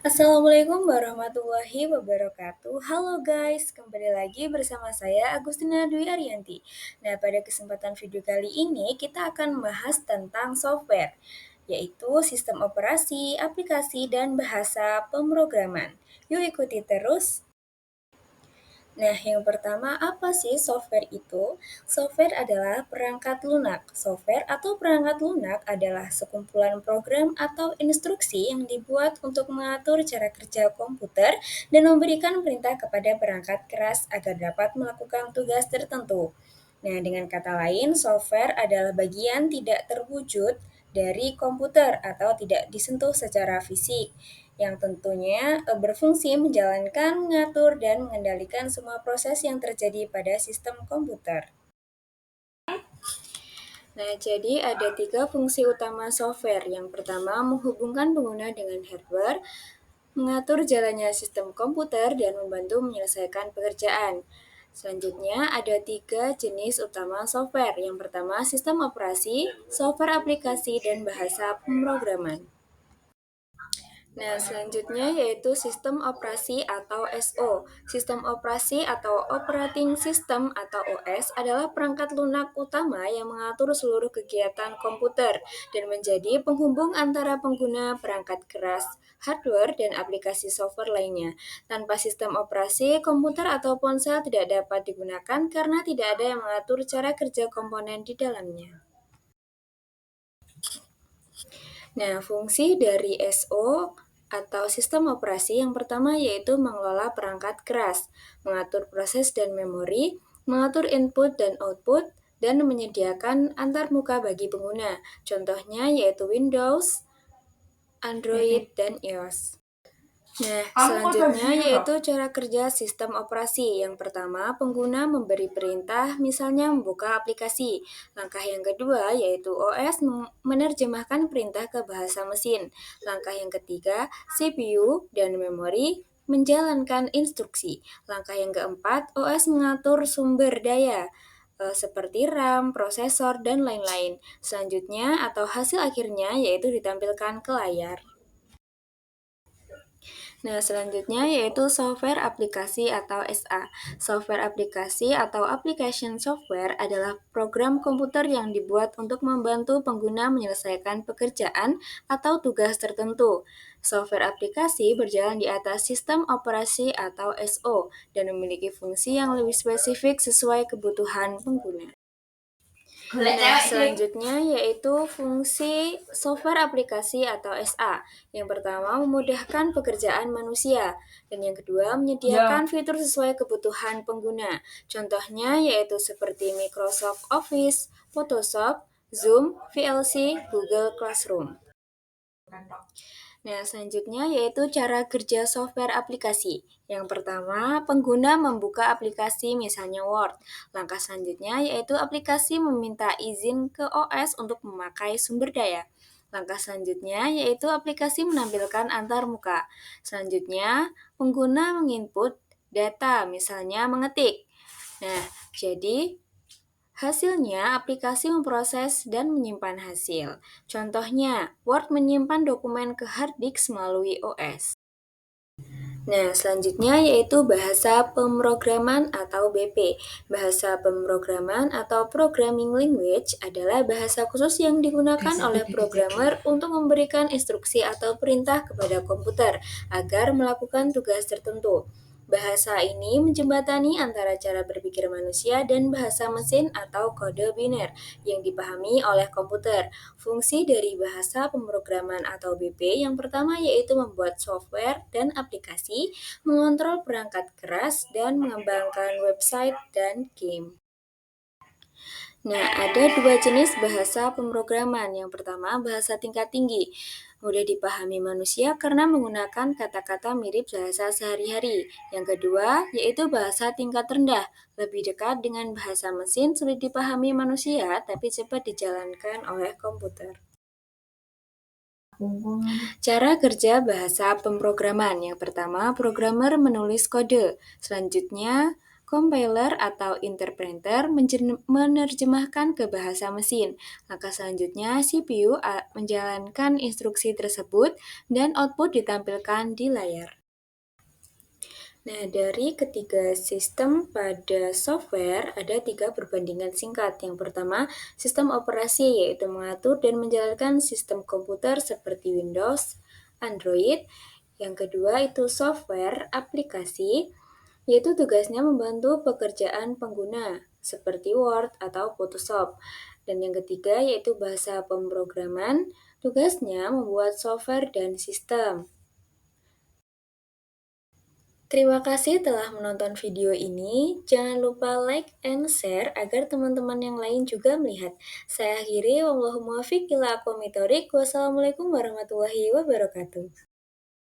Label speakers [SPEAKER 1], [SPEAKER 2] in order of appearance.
[SPEAKER 1] Assalamualaikum warahmatullahi wabarakatuh. Halo guys, kembali lagi bersama saya Agustina Dwi Ariyanti. Nah, pada kesempatan video kali ini kita akan membahas tentang software, yaitu sistem operasi, aplikasi, dan bahasa pemrograman. Yuk ikuti terus. Nah, yang pertama, apa sih software itu? Software adalah perangkat lunak. Software atau perangkat lunak adalah sekumpulan program atau instruksi yang dibuat untuk mengatur cara kerja komputer dan memberikan perintah kepada perangkat keras agar dapat melakukan tugas tertentu. Nah, dengan kata lain, software adalah bagian tidak terwujud dari komputer atau tidak disentuh secara fisik yang tentunya berfungsi menjalankan, mengatur, dan mengendalikan semua proses yang terjadi pada sistem komputer. Nah, jadi ada tiga fungsi utama software. Yang pertama, menghubungkan pengguna dengan hardware, mengatur jalannya sistem komputer, dan membantu menyelesaikan pekerjaan. Selanjutnya, ada tiga jenis utama software. Yang pertama, sistem operasi, software aplikasi, dan bahasa pemrograman. Nah, selanjutnya yaitu sistem operasi atau SO. Sistem operasi atau operating system atau OS adalah perangkat lunak utama yang mengatur seluruh kegiatan komputer dan menjadi penghubung antara pengguna perangkat keras, hardware, dan aplikasi software lainnya. Tanpa sistem operasi, komputer atau ponsel tidak dapat digunakan karena tidak ada yang mengatur cara kerja komponen di dalamnya. Nah, fungsi dari SO atau sistem operasi yang pertama yaitu mengelola perangkat keras, mengatur proses dan memori, mengatur input dan output, dan menyediakan antarmuka bagi pengguna. Contohnya yaitu Windows, Android, dan iOS. Nah, selanjutnya yaitu cara kerja sistem operasi. Yang pertama, pengguna memberi perintah, misalnya membuka aplikasi. Langkah yang kedua yaitu OS menerjemahkan perintah ke bahasa mesin. Langkah yang ketiga, CPU dan memori menjalankan instruksi. Langkah yang keempat, OS mengatur sumber daya seperti RAM, prosesor, dan lain-lain. Selanjutnya atau hasil akhirnya yaitu ditampilkan ke layar. Nah, selanjutnya yaitu software aplikasi atau SA. Software aplikasi atau application software adalah program komputer yang dibuat untuk membantu pengguna menyelesaikan pekerjaan atau tugas tertentu. Software aplikasi berjalan di atas sistem operasi atau SO dan memiliki fungsi yang lebih spesifik sesuai kebutuhan pengguna. Nah, selanjutnya yaitu fungsi software aplikasi atau SA. Yang pertama, memudahkan pekerjaan manusia. Dan yang kedua, menyediakan fitur sesuai kebutuhan pengguna. Contohnya yaitu seperti Microsoft Office, Photoshop, Zoom, VLC, Google Classroom. Nah, selanjutnya yaitu cara kerja software aplikasi. Yang pertama, pengguna membuka aplikasi misalnya Word. Langkah selanjutnya yaitu aplikasi meminta izin ke OS untuk memakai sumber daya. Langkah selanjutnya yaitu aplikasi menampilkan antarmuka. Selanjutnya, pengguna menginput data, misalnya mengetik. Nah, jadi hasilnya, aplikasi memproses dan menyimpan hasil. Contohnya, Word menyimpan dokumen ke hard disk melalui OS. Nah, selanjutnya yaitu bahasa pemrograman atau BP. Bahasa pemrograman atau programming language adalah bahasa khusus yang digunakan oleh programmer untuk memberikan instruksi atau perintah kepada komputer agar melakukan tugas tertentu. Bahasa ini menjembatani antara cara berpikir manusia dan bahasa mesin atau kode biner yang dipahami oleh komputer. Fungsi dari bahasa pemrograman atau BP yang pertama yaitu membuat software dan aplikasi, mengontrol perangkat keras, dan mengembangkan website dan game. Nah, ada dua jenis bahasa pemrograman. Yang pertama, bahasa tingkat tinggi. Mudah dipahami manusia karena menggunakan kata-kata mirip bahasa sehari-hari. Yang kedua, yaitu bahasa tingkat rendah. Lebih dekat dengan bahasa mesin, sulit dipahami manusia, tapi cepat dijalankan oleh komputer. Cara kerja bahasa pemrograman. Yang pertama, programmer menulis kode. Selanjutnya, Compiler atau interpreter menerjemahkan ke bahasa mesin. Langkah selanjutnya, CPU menjalankan instruksi tersebut dan output ditampilkan di layar. Nah, dari ketiga sistem pada software, ada tiga perbandingan singkat. Yang pertama, sistem operasi, yaitu mengatur dan menjalankan sistem komputer seperti Windows, Android. Yang kedua, itu software aplikasi, yaitu tugasnya membantu pekerjaan pengguna, seperti Word atau Photoshop. Dan yang ketiga, yaitu bahasa pemrograman, tugasnya membuat software dan sistem. Terima kasih telah menonton video ini. Jangan lupa like and share agar teman-teman yang lain juga melihat. Saya akhiri, wallahul muwaffiq ila aqwamit thoriq. Wassalamualaikum warahmatullahi wabarakatuh.